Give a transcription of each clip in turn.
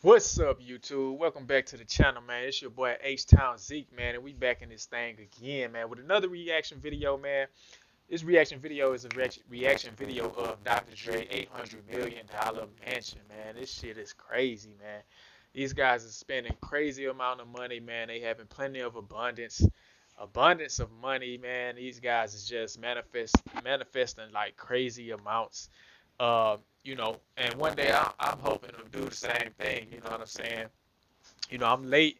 What's up, YouTube? Welcome back to the channel, man. It's your boy H-Town Zeke, man, and we back in this thing again, man, with another reaction video, man. This reaction video is a reaction video of Dr. Dre $800 million mansion, man. This shit is crazy, man. These guys are spending crazy amount of money, man. They having plenty of abundance of money, man. These guys is just manifesting like crazy amounts. And one day I'm hoping to do the same thing. You know what I'm saying? I'm late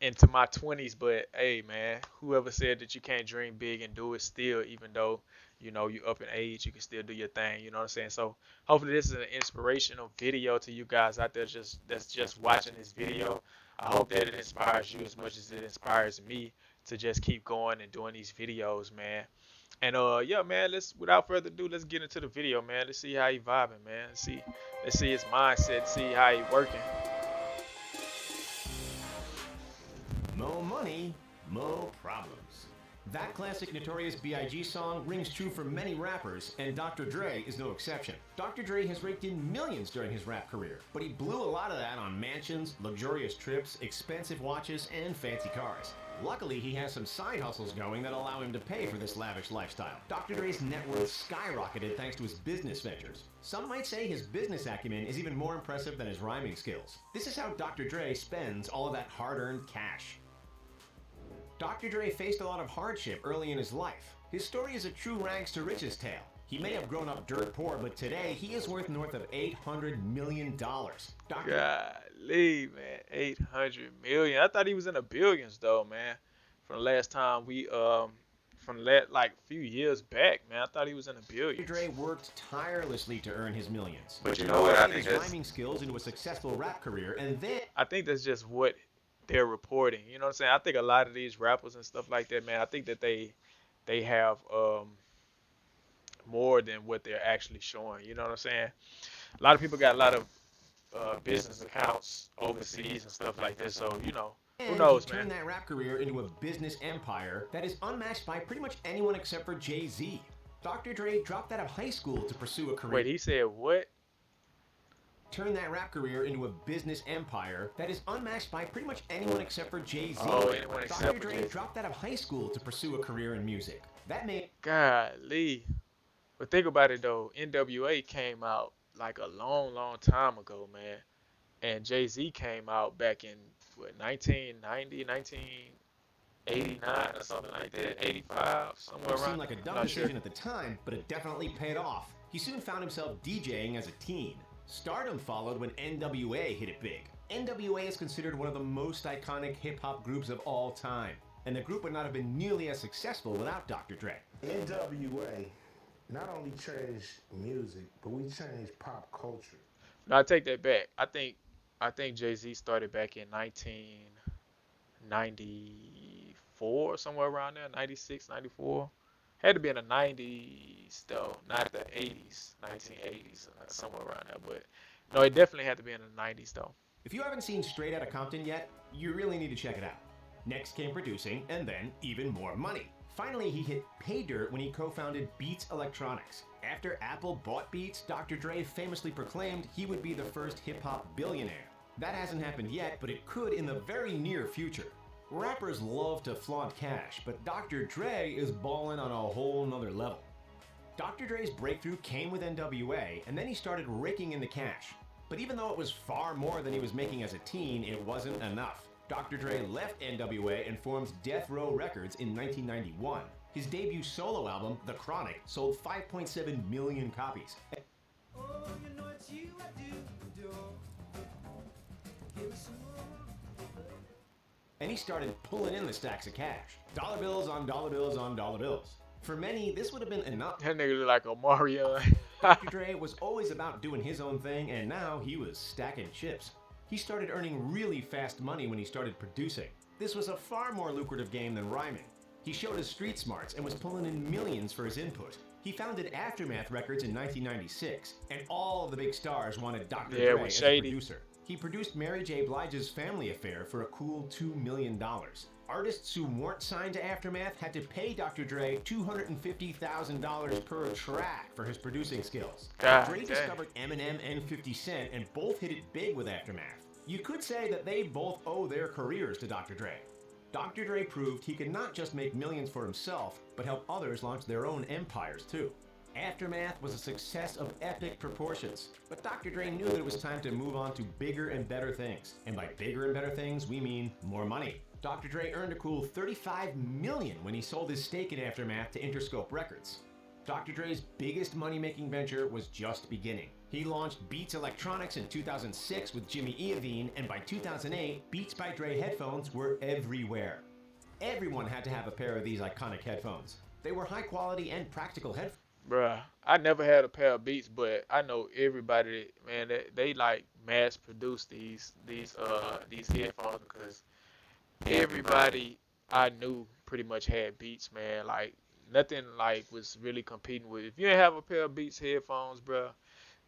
into my 20s, but hey, man, whoever said that you can't dream big and do it still, even though you up in age, you can still do your thing. You know what I'm saying? So hopefully this is an inspirational video to you guys out there that's just watching this video. I hope that it inspires you as much as it inspires me to just keep going and doing these videos, man. And yeah, man, let's without further ado, let's get into the video, man. Let's see how he vibing, man. Let's see his mindset, see how he working. Mo money, mo problems. That classic Notorious B.I.G. song rings true for many rappers, and Dr. Dre is no exception. Dr. Dre has raked in millions during his rap career, but he blew a lot of that on mansions, luxurious trips, expensive watches, and fancy cars. Luckily, he has some side hustles going that allow him to pay for this lavish lifestyle. Dr. Dre's net worth skyrocketed thanks to his business ventures. Some might say his business acumen is even more impressive than his rhyming skills. This is how Dr. Dre spends all of that hard-earned cash. Dr. Dre faced a lot of hardship early in his life. His story is a true rags to riches tale. He may have grown up dirt poor, but today he is worth north of $800 million. Golly, man, 800 million. I thought he was in the billions though, man. From the last time from that like few years back, man, I thought he was in the Dr. billions. Dre worked tirelessly to earn his millions. But He you know what? I think his rhyming skills into a successful rap career, and then that's just what they're reporting. You know what I'm saying? I think a lot of these rappers and stuff like that, man. I think that they have more than what they're actually showing. You know what I'm saying? A lot of people got a lot of business accounts overseas and stuff like this. So who and he knows, man? turned that rap career into a business empire that is unmatched by pretty much anyone except for Jay-Z. Dr. Dre dropped out of high school to pursue a career. Wait, he said what? Turn that rap career into a business empire that is unmatched by pretty much anyone except for Jay-Z. Oh, anyone except Dr. for Dre Jay-Z. dropped out of high school to pursue a career in music. That made Golly. But think about it though. NWA came out like a long, long time ago, man. And Jay-Z came out back in what 1990, 1989 or something like that, 85, somewhere it seemed around. like a I'm dumb not sure. decision at the time, but it definitely paid off. He soon found himself DJing as a teen. Stardom followed when NWA hit it big. NWA is considered one of the most iconic hip-hop groups of all time, and the group would not have been nearly as successful without Dr. Dre. NWA not only changed music, but we changed pop culture. No, I take that back. I think Jay-Z started back in 1994, somewhere around there, 96, 94. Had to be in the 90s though, not the 80s, 1980s, somewhere around there. But no, it definitely had to be in the 90s though. If you haven't seen Straight Outta Compton yet, you really need to check it out. Next came producing, and then even more money. Finally, he hit pay dirt when he co-founded Beats Electronics. After Apple bought Beats, Dr. Dre famously proclaimed he would be the first hip-hop billionaire. That hasn't happened yet, but it could in the very near future. Rappers love to flaunt cash, but Dr. Dre is ballin' on a whole nother level. Dr. Dre's breakthrough came with NWA, and then he started raking in the cash. But even though it was far more than he was making as a teen, it wasn't enough. Dr. Dre left NWA and formed Death Row Records in 1991. His debut solo album, The Chronic, sold 5.7 million copies. And he started pulling in the stacks of cash. Dollar bills on dollar bills on dollar bills. For many, this would have been enough. That nigga look like a Mario. Dr. Dre was always about doing his own thing, and now he was stacking chips. He started earning really fast money when he started producing. This was a far more lucrative game than rhyming. He showed his street smarts and was pulling in millions for his input. He founded Aftermath Records in 1996, and all of the big stars wanted Dr. Yeah, Dre with as a Shady. producer. He produced Mary J. Blige's Family Affair for a cool $2 million. Artists who weren't signed to Aftermath had to pay Dr. Dre $250,000 per track for his producing skills. God Dre damn. discovered Eminem and 50 Cent, and both hit it big with Aftermath. You could say that they both owe their careers to Dr. Dre. Dr. Dre proved he could not just make millions for himself, but help others launch their own empires too. Aftermath was a success of epic proportions, but Dr. Dre knew that it was time to move on to bigger and better things. And by bigger and better things, we mean more money. Dr. Dre earned a cool $35 million when he sold his stake in Aftermath to Interscope Records. Dr. Dre's biggest money-making venture was just beginning. He launched Beats Electronics in 2006 with Jimmy Iovine, and by 2008, Beats by Dre headphones were everywhere. Everyone had to have a pair of these iconic headphones. They were high quality and practical headphones. Bruh, I never had a pair of Beats, but I know everybody, man, they like mass produce these headphones because everybody I knew pretty much had Beats, man. Like nothing like was really competing with. If you didn't have a pair of Beats headphones, bruh,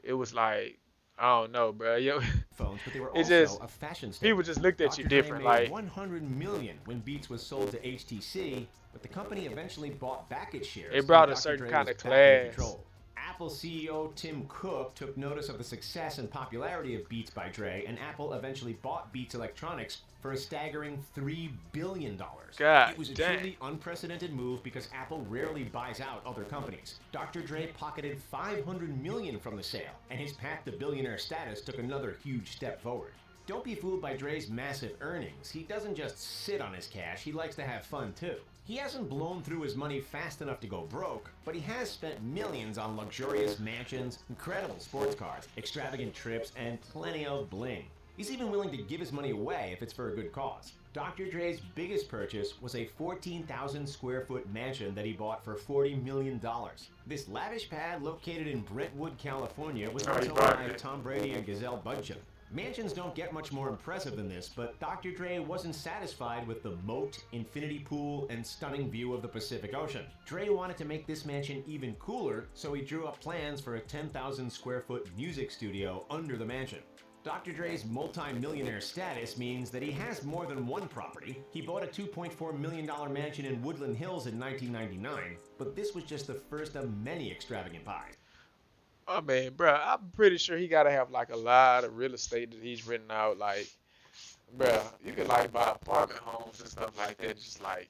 it was like I don't know, bruh. Yo, But they were it also just a fashion statement. people just looked at you Dr. Dre different, made like. $100 million when Beats was sold to HTC, but the company eventually bought back its shares. It brought and a Dr. certain Dre kind was of back in class. control. Apple CEO Tim Cook took notice of the success and popularity of Beats by Dre, and Apple eventually bought Beats Electronics for a staggering $3 billion. God It was a dang. truly unprecedented move because Apple rarely buys out other companies. Dr. Dre pocketed $500 million from the sale, and his path to billionaire status took another huge step forward. Don't be fooled by Dre's massive earnings. He doesn't just sit on his cash, he likes to have fun too. He hasn't blown through his money fast enough to go broke, but he has spent millions on luxurious mansions, incredible sports cars, extravagant trips, and plenty of bling. He's even willing to give his money away if it's for a good cause. Dr. Dre's biggest purchase was a 14,000 square foot mansion that he bought for $40 million. This lavish pad located in Brentwood, California was built by Tom Brady and Gisele Bündchen. Mansions don't get much more impressive than this, but Dr. Dre wasn't satisfied with the moat, infinity pool, and stunning view of the Pacific Ocean. Dre wanted to make this mansion even cooler, so he drew up plans for a 10,000 square foot music studio under the mansion. Dr. Dre's multi-millionaire status means that he has more than one property. He bought a $2.4 million mansion in Woodland Hills in 1999, but this was just the first of many extravagant buys. Oh man, bruh, I'm pretty sure he gotta have like a lot of real estate that he's written out. Like, bruh, you could like buy apartment homes and stuff like that, just like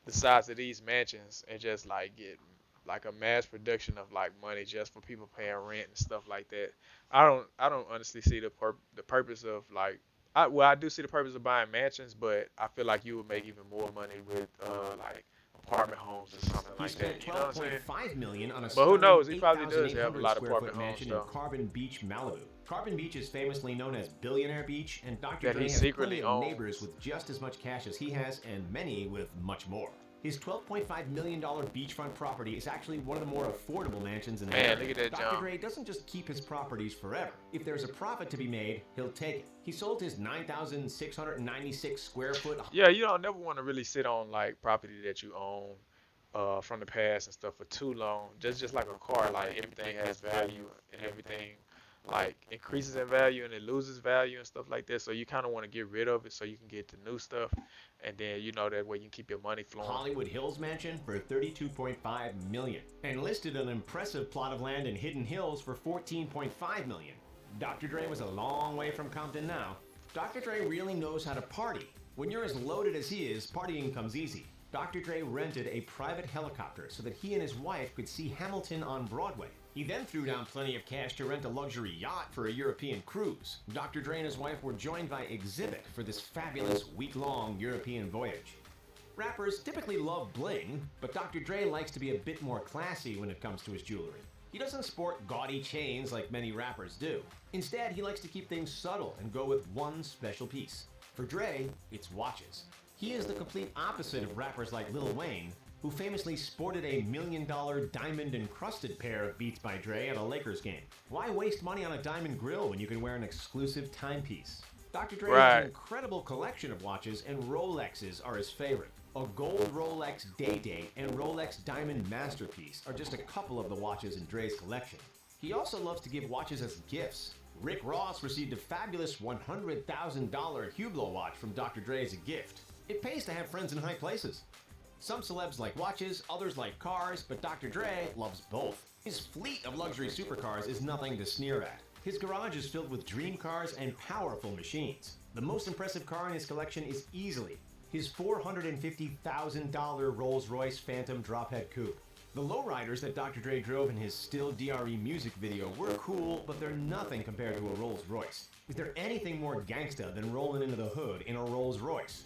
the size of these mansions, and just like get like a mass production of like money just for people paying rent and stuff like that. I don't honestly see the purpose of like. I do see the purpose of buying mansions, but I feel like you would make even more money with like apartment homes or something He like spent that. You know what I'm saying? $12.5 million on a But who knows? He stunning probably does have a 8,800 lot of square apartment foot homes, mansion though. in Carbon Beach, Malibu. Carbon Beach is famously known as Billionaire Beach, and Dr. That Dre he has secretly plenty of owns. neighbors with just as much cash as he has, and many with much more. His $12.5 million beachfront property is actually one of the more affordable mansions in the Man, area. look at that Dr. jump. Dre doesn't just keep his properties forever. If there's a profit to be made, he'll take it. He sold his 9,696 square foot. Yeah, you don't never want to really sit on like property that you own from the past and stuff for too long. Just like a car, like everything has value and everything like increases in value and it loses value and stuff like that. So you kind of want to get rid of it so you can get to new stuff, and then you know that way you can keep your money flowing. Hollywood Hills mansion for $32.5 million, and listed an impressive plot of land in Hidden Hills for $14.5 million. Dr. Dre was a long way from Compton now. Dr. Dre really knows how to party. When you're as loaded as he is, partying comes easy. Dr. Dre rented a private helicopter so that he and his wife could see Hamilton on Broadway. He then threw down plenty of cash to rent a luxury yacht for a European cruise. Dr. Dre and his wife were joined by Exhibit for this fabulous week-long European voyage. Rappers typically love bling, but Dr. Dre likes to be a bit more classy when it comes to his jewelry. He doesn't sport gaudy chains like many rappers do. Instead, he likes to keep things subtle and go with one special piece. For Dre, it's watches. He is the complete opposite of rappers like Lil Wayne, who famously sported a $1 million diamond-encrusted pair of Beats by Dre at a Lakers game. Why waste money on a diamond grill when you can wear an exclusive timepiece? Dr. Dre has an incredible collection of watches, and Rolexes are his favorite. A gold Rolex Day Date and Rolex Diamond Masterpiece are just a couple of the watches in Dre's collection. He also loves to give watches as gifts. Rick Ross received a fabulous $100,000 Hublot watch from Dr. Dre as a gift. It pays to have friends in high places. Some celebs like watches, others like cars, but Dr. Dre loves both. His fleet of luxury supercars is nothing to sneer at. His garage is filled with dream cars and powerful machines. The most impressive car in his collection is easily his $450,000 Rolls-Royce Phantom Drophead Coupe. The lowriders that Dr. Dre drove in his Still DRE music video were cool, but they're nothing compared to a Rolls-Royce. Is there anything more gangsta than rolling into the hood in a Rolls-Royce?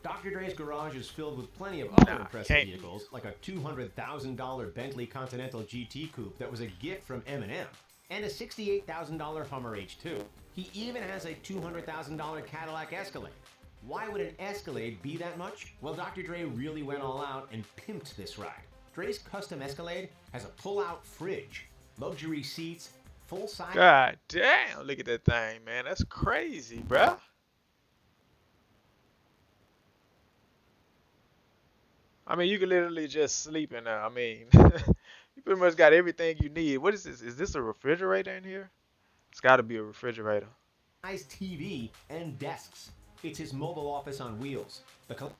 Dr. Dre's garage is filled with plenty of other impressive vehicles, like a $200,000 Bentley Continental GT Coupe that was a gift from Eminem, and a $68,000 Hummer H2. He even has a $200,000 Cadillac Escalade. Why would an Escalade be that much? Well, Dr. Dre really went all out and pimped this ride. Dre's custom Escalade has a pull-out fridge, luxury seats, full-size... God damn, look at that thing, man. That's crazy, bruh. I mean, you can literally just sleep in there. I mean, you pretty much got everything you need. What is this? Is this a refrigerator in here? It's got to be a refrigerator. TV and desks. It's his mobile office on wheels. The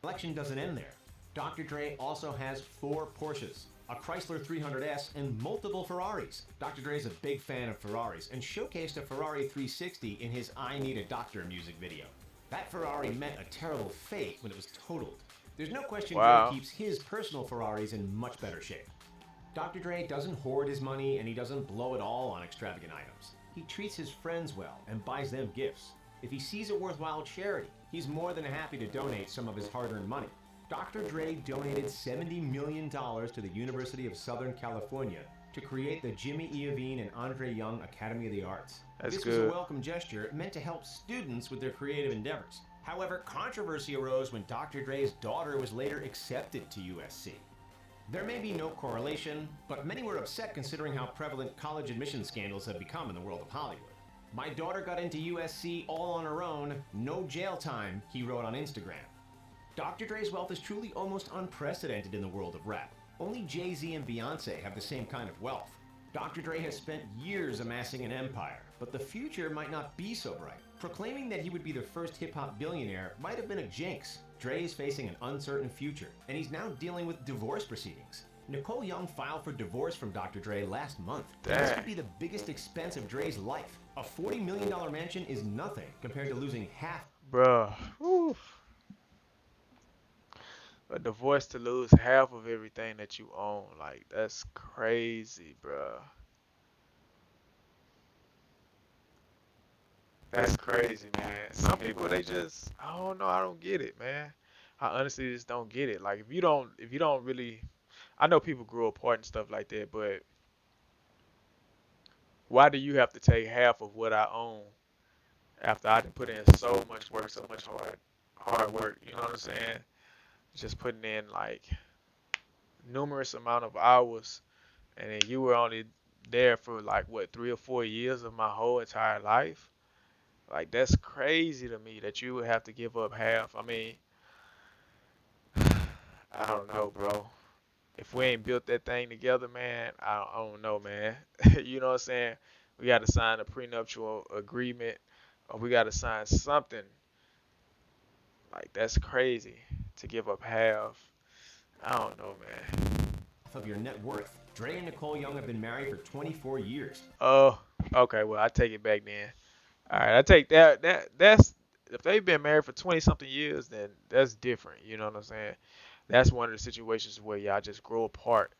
collection doesn't end there. Dr. Dre also has 4 Porsches, a Chrysler 300S, and multiple Ferraris. Dr. Dre is a big fan of Ferraris and showcased a Ferrari 360 in his I Need a Doctor music video. That Ferrari met a terrible fate when it was totaled. There's no question Dre keeps his personal Ferraris in much better shape. Dr. Dre doesn't hoard his money and he doesn't blow it all on extravagant items. He treats his friends well and buys them gifts. If he sees a worthwhile charity, he's more than happy to donate some of his hard-earned money. Dr. Dre donated $70 million to the University of Southern California to create the Jimmy Iovine and Andre Young Academy of the Arts. This was a welcome gesture meant to help students with their creative endeavors. However, controversy arose when Dr. Dre's daughter was later accepted to USC. There may be no correlation, but many were upset considering how prevalent college admission scandals have become in the world of Hollywood. My daughter got into USC all on her own, no jail time, he wrote on Instagram. Dr. Dre's wealth is truly almost unprecedented in the world of rap. Only Jay-Z and Beyonce have the same kind of wealth. Dr. Dre has spent years amassing an empire, but the future might not be so bright. Proclaiming that he would be the first hip-hop billionaire might have been a jinx. Dre is facing an uncertain future, and he's now dealing with divorce proceedings. Nicole Young filed for divorce from Dr. Dre last month. This could be the biggest expense of Dre's life. A $40 million mansion is nothing compared to losing half. Bruh. Oof. A divorce to lose half of everything that you own. Like, that's crazy, bruh. That's crazy, man. Some people, they just, I don't know, I don't get it, man. I honestly just don't get it. Like, if you don't really, I know people grow apart and stuff like that, but why do you have to take half of what I own after I done put in so much work, so much hard work, you know what I'm saying? Just putting in like numerous amount of hours, and then you were only there for like what 3 or 4 years of my whole entire life. Like, that's crazy to me that you would have to give up half. I mean, I don't know, bro. If we ain't built that thing together, man, I don't know, man. You know what I'm saying? We got to sign a prenuptial agreement, or we got to sign something. Like, that's crazy to give up half. I don't know, man. Of your net worth. Dre and Nicole Young have been married for 24 years. Oh, okay. Well, I take it back then. All right, I take that. That's if they've been married for 20 something years, then that's different. You know what I'm saying? That's one of the situations where y'all just grow apart,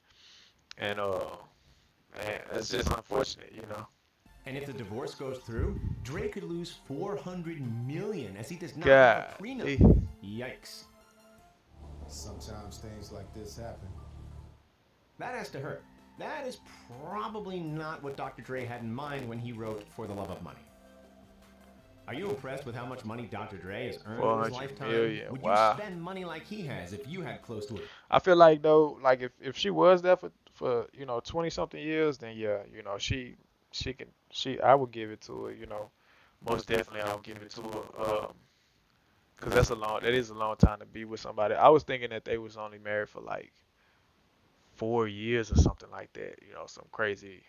and man, that's just unfortunate, you know. And if the divorce goes through, Dre could lose $400 million as he does not God, have a prenup. Yikes. Sometimes things like this happen. That has to hurt. That is probably not what Dr. Dre had in mind when he wrote For the Love of Money. Are you impressed with how much money Dr. Dre has earned in his lifetime? Million. Would Wow. you spend money like he has if you had close to it? I feel like though, like if she was there for 20 something years, then yeah, I would give it to her, most definitely I would give it to her, cause that is a long time to be with somebody. I was thinking that they was only married for like 4 years or something like that, some crazy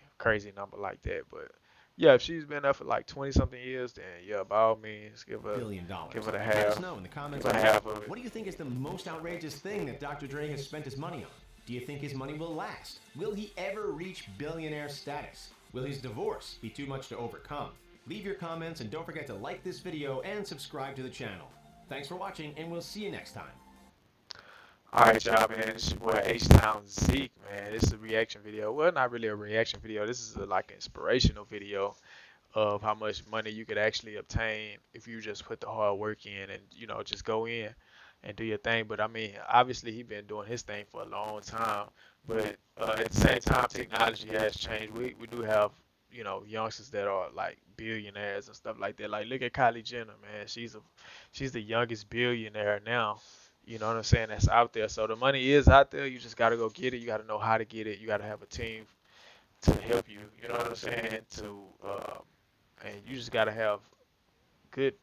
number like that, but Yeah, if she's been there for like 20 something years, then yeah, by all means, Billion dollars. give her the Let half, us know in the comments give her below. half of it. What do you think is the most outrageous thing that Dr. Dre has spent his money on? Do you think his money will last? Will he ever reach billionaire status? Will his divorce be too much to overcome? Leave your comments and don't forget to like this video and subscribe to the channel. Thanks for watching, and we'll see you next time. Alright, y'all, man. It's your boy H-Town Zeke, man. This is a reaction video. Well, not really a reaction video. This is like an inspirational video of how much money you could actually obtain if you just put the hard work in and, you know, just go in and do your thing. But I mean, obviously, he's been doing his thing for a long time. But at the same time, technology has changed. We do have, you know, youngsters that are like billionaires and stuff like that. Like, look at Kylie Jenner, man. She's the youngest billionaire now. You know what I'm saying? That's out there. So the money is out there. You just gotta go get it. You gotta know how to get it. You gotta have a team to help you. You know what I'm saying? And you just gotta have good.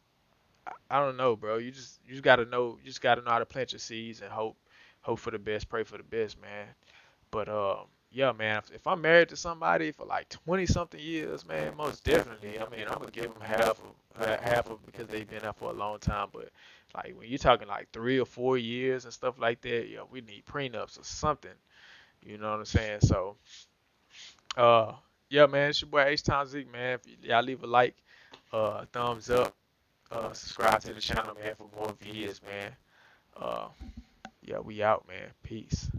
I don't know, bro. You just gotta know. You just gotta know how to plant your seeds and hope for the best, pray for the best, man. But yeah, man. If I'm married to somebody for like 20 something years, man, most definitely. I mean, I'm gonna give them half of because they've been there for a long time. But like when you're talking like 3 or 4 years and stuff like that, yeah, we need prenups or something. You know what I'm saying? So uh, yeah, man. It's your boy H Town Zeke, man. If y'all leave a like, thumbs up, subscribe to the channel, man, for more videos, man. Uh, yeah, we out, man. Peace.